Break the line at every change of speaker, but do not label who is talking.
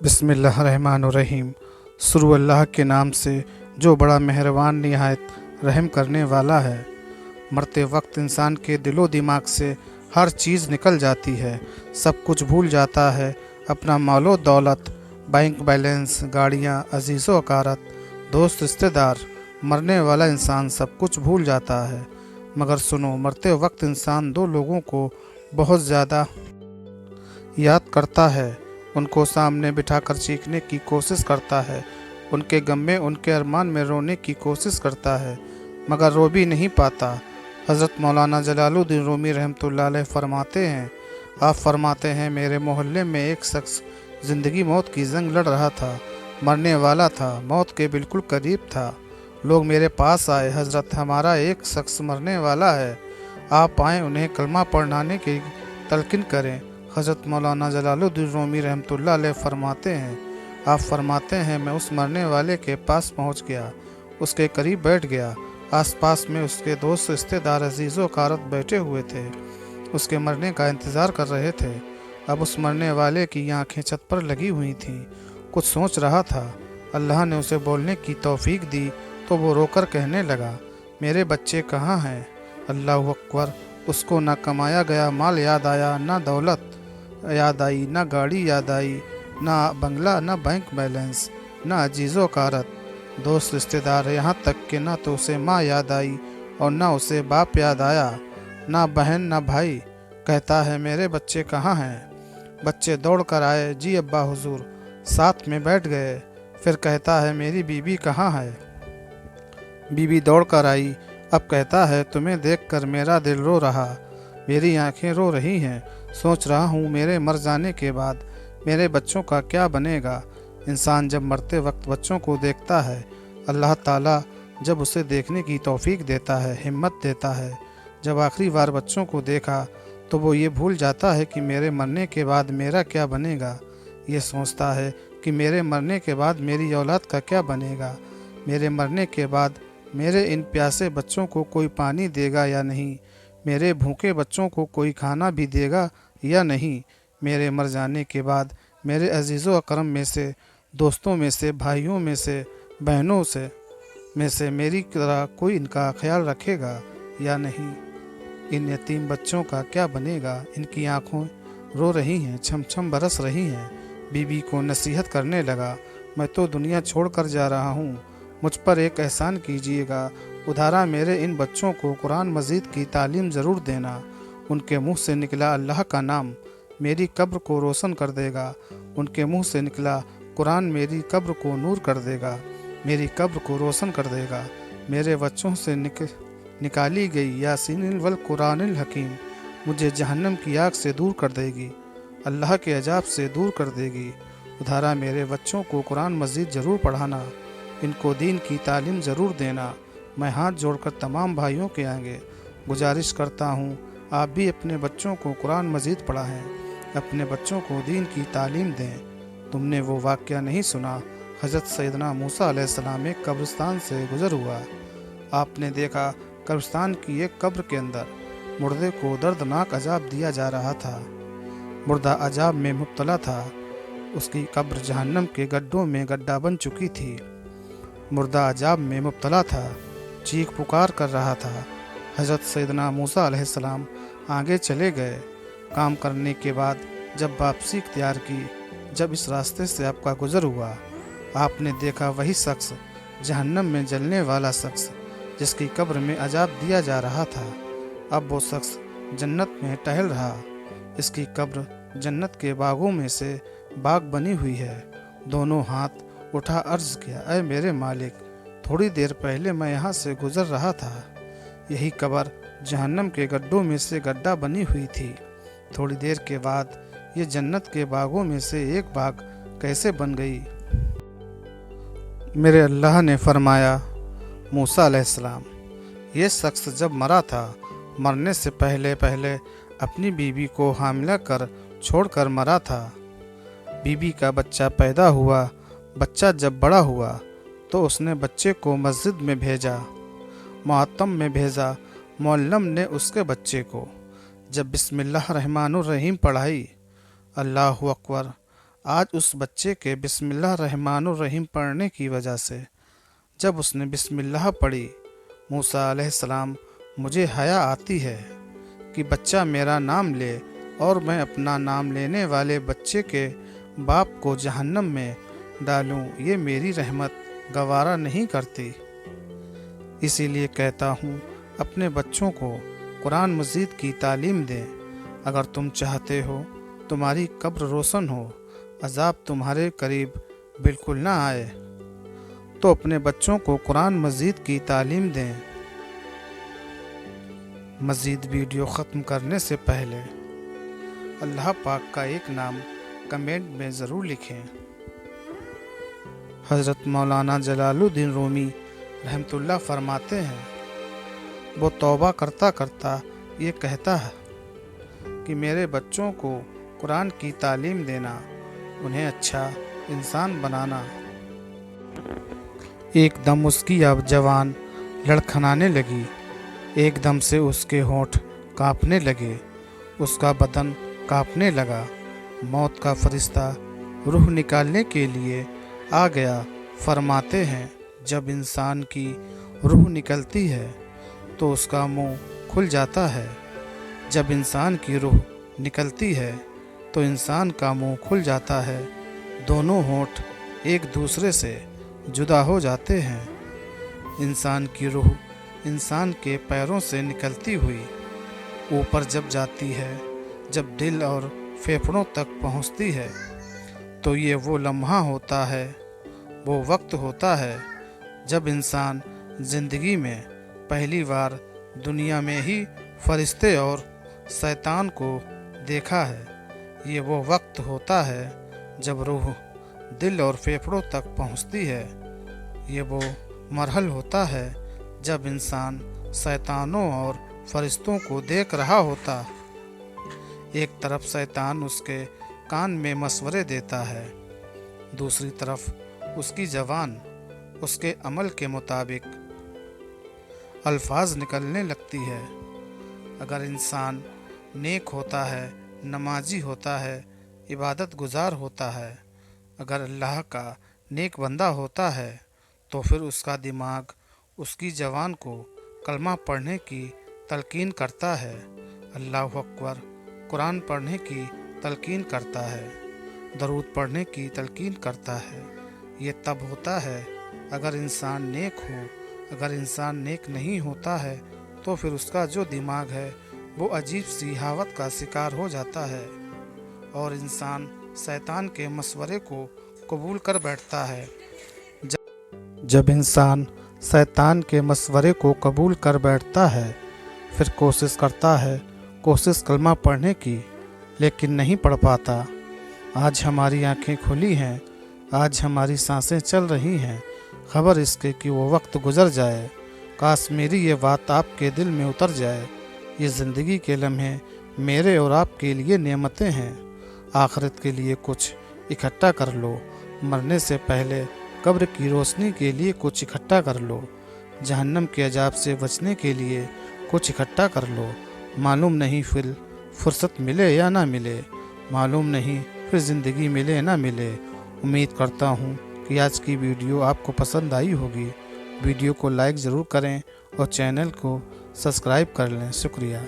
بسم اللہ الرحمن الرحیم۔ شروع اللہ کے نام سے جو بڑا مہربان نہایت رحم کرنے والا ہے۔ مرتے وقت انسان کے دل و دماغ سے ہر چیز نکل جاتی ہے، سب کچھ بھول جاتا ہے، اپنا مال و دولت، بینک بیلنس، گاڑیاں، عزیز و اقارت، دوست رشتہ دار۔ مرنے والا انسان سب کچھ بھول جاتا ہے، مگر سنو، مرتے وقت انسان دو لوگوں کو بہت زیادہ یاد کرتا ہے، ان کو سامنے بٹھا کر چیخنے کی کوشش کرتا ہے، ان کے غم میں، ان کے ارمان میں رونے کی کوشش کرتا ہے، مگر رو بھی نہیں پاتا۔ حضرت مولانا جلال الدین رومی رحمۃ اللہ علیہ فرماتے ہیں، آپ فرماتے ہیں، میرے محلے میں ایک شخص زندگی موت کی جنگ لڑ رہا تھا، مرنے والا تھا، موت کے بالکل قریب تھا۔ لوگ میرے پاس آئے، حضرت ہمارا ایک شخص مرنے والا ہے، آپ آئیں، انہیں کلمہ پڑھانے کی تلقین کریں۔ حضرت مولانا جلال الدین رومی رحمۃ اللہ علیہ فرماتے ہیں، آپ فرماتے ہیں، میں اس مرنے والے کے پاس پہنچ گیا، اس کے قریب بیٹھ گیا، آس پاس میں اس کے دوست رشتہ دار عزیز و اقارت بیٹھے ہوئے تھے، اس کے مرنے کا انتظار کر رہے تھے۔ اب اس مرنے والے کی آنکھیں چھت پر لگی ہوئی تھیں، کچھ سوچ رہا تھا۔ اللہ نے اسے بولنے کی توفیق دی تو وہ رو کر کہنے لگا، میرے بچے کہاں ہیں؟ اللہ اکبر! اس کو نہ کمایا گیا مال یاد آیا، نہ دولت یاد آئی، نہ گاڑی یاد آئی، نہ بنگلہ، نہ بینک بیلنس، نہ عزیز و اقارت، دوست رشتہ دار، یہاں تک کہ نہ تو اسے ماں یاد آئی اور نہ اسے باپ یاد آیا، نہ بہن نہ بھائی۔ کہتا ہے، میرے بچے کہاں ہیں؟ بچے دوڑ کر آئے، جی ابا حضور، ساتھ میں بیٹھ گئے۔ پھر کہتا ہے، میری بیوی کہاں ہے؟ بیوی دوڑ کر آئی۔ اب کہتا ہے، تمہیں دیکھ کر میرا دل رو رہا، میری آنکھیں رو رہی ہیں، سوچ رہا ہوں میرے مر جانے کے بعد میرے بچوں کا کیا بنے گا۔ انسان جب مرتے وقت بچوں کو دیکھتا ہے، اللہ تعالیٰ جب اسے دیکھنے کی توفیق دیتا ہے، ہمت دیتا ہے۔ جب آخری بار بچوں کو دیکھا تو وہ یہ بھول جاتا ہے کہ میرے مرنے کے بعد میرا کیا بنے گا، یہ سوچتا ہے کہ میرے مرنے کے بعد میری اولاد کا کیا بنے گا، میرے مرنے کے بعد میرے ان پیاسے بچوں کو کوئی پانی دے گا یا نہیں، میرے بھوکے بچوں کو کوئی کھانا بھی دے گا یا نہیں، میرے مر جانے کے بعد میرے عزیز و اکرم میں سے، دوستوں میں سے، بھائیوں میں سے، بہنوں سے میری طرح کوئی ان کا خیال رکھے گا یا نہیں، ان یتیم بچوں کا کیا بنے گا۔ ان کی آنکھوں رو رہی ہیں، چھم چھم برس رہی ہیں۔ بیوی کو نصیحت کرنے لگا، میں تو دنیا چھوڑ کر جا رہا ہوں، مجھ پر ایک احسان کیجیے گا، ادھارا میرے ان بچوں کو قرآن مجید کی تعلیم ضرور دینا۔ ان کے منہ سے نکلا اللہ کا نام میری قبر کو روشن کر دے گا، ان کے منہ سے نکلا قرآن میری قبر کو نور کر دے گا، میری قبر کو روشن کر دے گا۔ میرے بچوں سے نکالی گئی یاسین والقرآن الحکیم مجھے جہنم کی آگ سے دور کر دے گی، اللہ کے عذاب سے دور کر دے گی۔ ادھارا میرے بچوں کو قرآن مجید ضرور پڑھانا، ان کو دین کی تعلیم ضرور دینا۔ میں ہاتھ جوڑ کر تمام بھائیوں کے آگے گزارش کرتا ہوں، آپ بھی اپنے بچوں کو قرآن مجید پڑھائیں، اپنے بچوں کو دین کی تعلیم دیں۔ تم نے وہ واقعہ نہیں سنا؟ حضرت سیدنا موسیٰ علیہ السلام ایک قبرستان سے گزر ہوا، آپ نے دیکھا قبرستان کی ایک قبر کے اندر مردے کو دردناک عذاب دیا جا رہا تھا، مردہ عذاب میں مبتلا تھا، اس کی قبر جہنم کے گڈھوں میں گڈھا بن چکی تھی، مردہ عذاب میں مبتلا تھا، چیخ پکار کر رہا تھا۔ حضرت سیدنا موسیٰ علیہ السلام آگے چلے گئے، کام کرنے کے بعد جب واپسی اختیار کی، جب اس راستے سے آپ کا گزر ہوا، آپ نے دیکھا وہی شخص، جہنم میں جلنے والا شخص جس کی قبر میں عذاب دیا جا رہا تھا، اب وہ شخص جنت میں ٹہل رہا، اس کی قبر جنت کے باغوں میں سے باغ بنی ہوئی ہے۔ دونوں ہاتھ اٹھا عرض کیا، اے میرے مالک، تھوڑی دیر پہلے میں یہاں سے گزر رہا تھا، یہی قبر جہنم کے گڈھوں میں سے گڈھا بنی ہوئی تھی، تھوڑی دیر کے بعد یہ جنت کے باغوں میں سے ایک باغ کیسے بن گئی؟ میرے اللہ نے فرمایا، موسیٰ علیہ السلام، یہ شخص جب مرا تھا، مرنے سے پہلے اپنی بیوی کو حاملہ کر چھوڑ کر مرا تھا، بیوی کا بچہ پیدا ہوا، بچہ جب بڑا ہوا تو اس نے بچے کو مسجد میں بھیجا، معتم میں بھیجا، معلم نے اس کے بچے کو جب بسم اللہ الرحمن الرحیم پڑھائی، اللہ اکبر، آج اس بچے کے بسم اللہ الرحمن الرحیم پڑھنے کی وجہ سے جب اس نے بسم اللہ پڑھی، موسیٰ علیہ السلام مجھے حیا آتی ہے کہ بچہ میرا نام لے اور میں اپنا نام لینے والے بچے کے باپ کو جہنم میں ڈالوں، یہ میری رحمت گوارا نہیں کرتی۔ اسی لیے کہتا ہوں اپنے بچوں کو قرآن مجید کی تعلیم دیں۔ اگر تم چاہتے ہو تمہاری قبر روشن ہو، عذاب تمہارے قریب بالکل نہ آئے، تو اپنے بچوں کو قرآن مجید کی تعلیم دیں۔ مزید ویڈیو ختم کرنے سے پہلے اللہ پاک کا ایک نام کمنٹ میں ضرور لکھیں۔ حضرت مولانا جلال الدین رومی رحمۃ اللہ فرماتے ہیں، وہ توبہ کرتا کرتا یہ کہتا ہے کہ میرے بچوں کو قرآن کی تعلیم دینا، انہیں اچھا انسان بنانا۔ ایک دم اس کی اب جوان لڑکھنانے لگی، ایک دم سے اس کے ہونٹ کانپنے لگے، اس کا بدن کانپنے لگا۔ موت کا فرشتہ روح نکالنے کے لیے آ گیا۔ فرماتے ہیں جب انسان کی روح نکلتی ہے تو اس کا منہ کھل جاتا ہے، جب انسان کی روح نکلتی ہے تو انسان کا منہ کھل جاتا ہے، دونوں ہونٹ ایک دوسرے سے جدا ہو جاتے ہیں۔ انسان کی روح انسان کے پیروں سے نکلتی ہوئی اوپر جب جاتی ہے، جب دل اور پھیپھڑوں تک پہنچتی ہے تو یہ وہ لمحہ ہوتا ہے، وہ وقت ہوتا ہے جب انسان زندگی میں پہلی بار دنیا میں ہی فرشتے اور شیطان کو دیکھا ہے۔ یہ وہ وقت ہوتا ہے جب روح دل اور پھیپھڑوں تک پہنچتی ہے۔ یہ وہ مرحلہ ہوتا ہے جب انسان شیطانوں اور فرشتوں کو دیکھ رہا ہوتا۔ ایک طرف شیطان اس کے کان میں مشورے دیتا ہے، دوسری طرف اس کی زبان اس کے عمل کے مطابق الفاظ نکلنے لگتی ہے۔ اگر انسان نیک ہوتا ہے، نمازی ہوتا ہے، عبادت گزار ہوتا ہے، اگر اللہ کا نیک بندہ ہوتا ہے تو پھر اس کا دماغ اس کی زبان کو کلمہ پڑھنے کی تلقین کرتا ہے، اللہ اکبر قرآن پڑھنے کی تلقین کرتا ہے، درود پڑھنے کی تلقین کرتا ہے۔ یہ تب ہوتا ہے اگر انسان نیک ہو۔ اگر انسان نیک نہیں ہوتا ہے تو پھر اس کا جو دماغ ہے وہ عجیب سی حاوت کا شکار ہو جاتا ہے اور انسان شیطان کے مشورے کو قبول کر بیٹھتا ہے۔ جب انسان شیطان کے مشورے کو قبول کر بیٹھتا ہے، پھر کوشش کلمہ پڑھنے کی، لیکن نہیں پڑھ پاتا۔ آج ہماری آنکھیں کھلی ہیں، آج ہماری سانسیں چل رہی ہیں، خبر اس کے کہ وہ وقت گزر جائے۔ کاش میری یہ بات آپ کے دل میں اتر جائے۔ یہ زندگی کے لمحے میرے اور آپ کے لیے نعمتیں ہیں، آخرت کے لیے کچھ اکٹھا کر لو۔ مرنے سے پہلے قبر کی روشنی کے لیے کچھ اکٹھا کر لو، جہنم کے عذاب سے بچنے کے لیے کچھ اکٹھا کر لو۔ معلوم نہیں پھر فرصت ملے یا نہ ملے، معلوم نہیں پھر زندگی ملے نہ ملے۔ امید کرتا ہوں کہ آج کی ویڈیو آپ کو پسند آئی ہوگی۔ ویڈیو کو لائک ضرور کریں اور چینل کو سبسکرائب کر لیں۔ شکریہ۔